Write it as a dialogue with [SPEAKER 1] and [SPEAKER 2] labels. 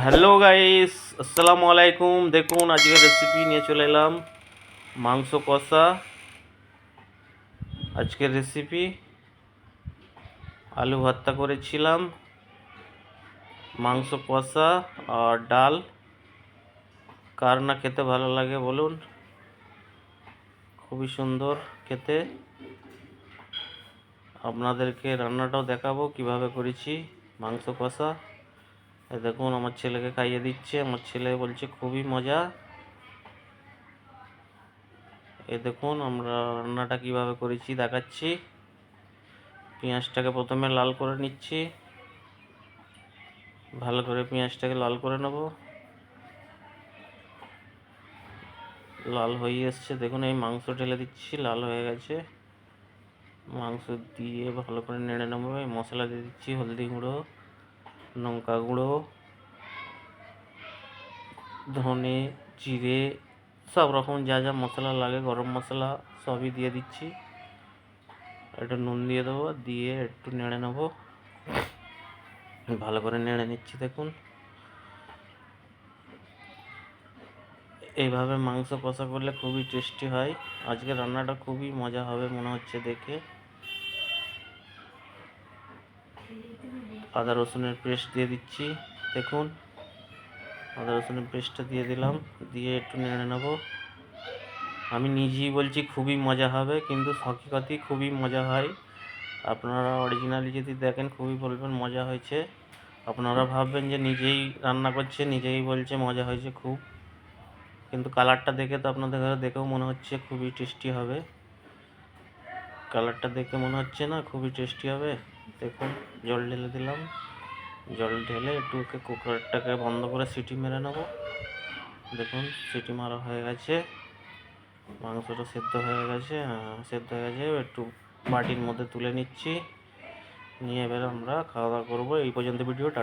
[SPEAKER 1] Hello guys, আসসালামু আলাইকুম। দেখুন আজকের রেসিপি নিয়ে চলে এলাম, মাংস কষা। আজকের রেসিপি আলু ভর্তা করেছিলাম, মাংস কষা আর ডাল। কার না খেতে ভালো লাগে বলুন, খুবই সুন্দর খেতে। আপনাদেরকে রান্নাটাও দেখাবো কিভাবে করেছি মাংস কষা। দেখুন আমার ছেলেকে খাইয়ে দিচ্ছে, আমার ছেলে বলছে খুবই মজা। দেখুন আমরা রান্নাটা কিভাবে করেছি দেখাচ্ছি। পেঁয়াজটাকে প্রথমে লাল করে নিচ্ছি, ভালো করে পেঁয়াজটাকে লাল করে নেব। লাল হয়ে এসছে, দেখুন এই মাংস ঢেলে দিচ্ছি, লাল হয়ে গেছে। মাংস দিয়ে ভালো করে নেড়ে নেবো। এই মশলা দিয়ে দিচ্ছি, হলদি গুঁড়ো, লঙ্কা গুঁড়ো, ধনে, জিরে, সব রকম যা যা মশলা লাগে, গরম মশলা সবই দিয়ে দিচ্ছি। একটু নুন দিয়ে দেবো, দিয়ে একটু নেড়ে নেবো, ভালো করে নেড়ে নিচ্ছি। দেখুন এইভাবে মাংস কষা করলে খুবই টেস্টি হয়। আজকে রান্নাটা খুবই মজা হবে মনে হচ্ছে দেখে। আদা রসুনের পেস্ট দিয়ে দিচ্ছি, দেখুন আদা রসুনের পেস্টটা দিয়ে দিলাম, দিয়ে একটু নেড়ে নেব। আমি নিজেই বলছি খুবই মজা হবে, কিন্তু হকিকতই খুবই মজা হয়। আপনারা অরিজিনালি যদি দেখেন খুবই বলবেন মজা হয়েছে। আপনারা ভাববেন যে নিজেই রান্না করছে, নিজেই বলছে মজা হয়েছে খুব, কিন্তু কালারটা দেখে তো আপনাদের দেখেও মনে হচ্ছে খুবই টেস্টি হবে। কালারটা দেখে মনে হচ্ছে না খুবই টেস্টি হবে। দেখুন জল ঢেলে দিলাম, জল ঢেলে একটু কুকারটাকে বন্ধ করে সিটি মেরে নেব। দেখুন সিটি মারা হয়ে গেছে, মাংসটা সেদ্ধ হয়ে গেছে। সেদ্ধ হয়ে গেছে, একটু বাটির মধ্যে তুলে নিচ্ছি, নিয়ে এবার আমরা খাওয়া দাওয়া করবো। এই পর্যন্ত ভিডিওটা।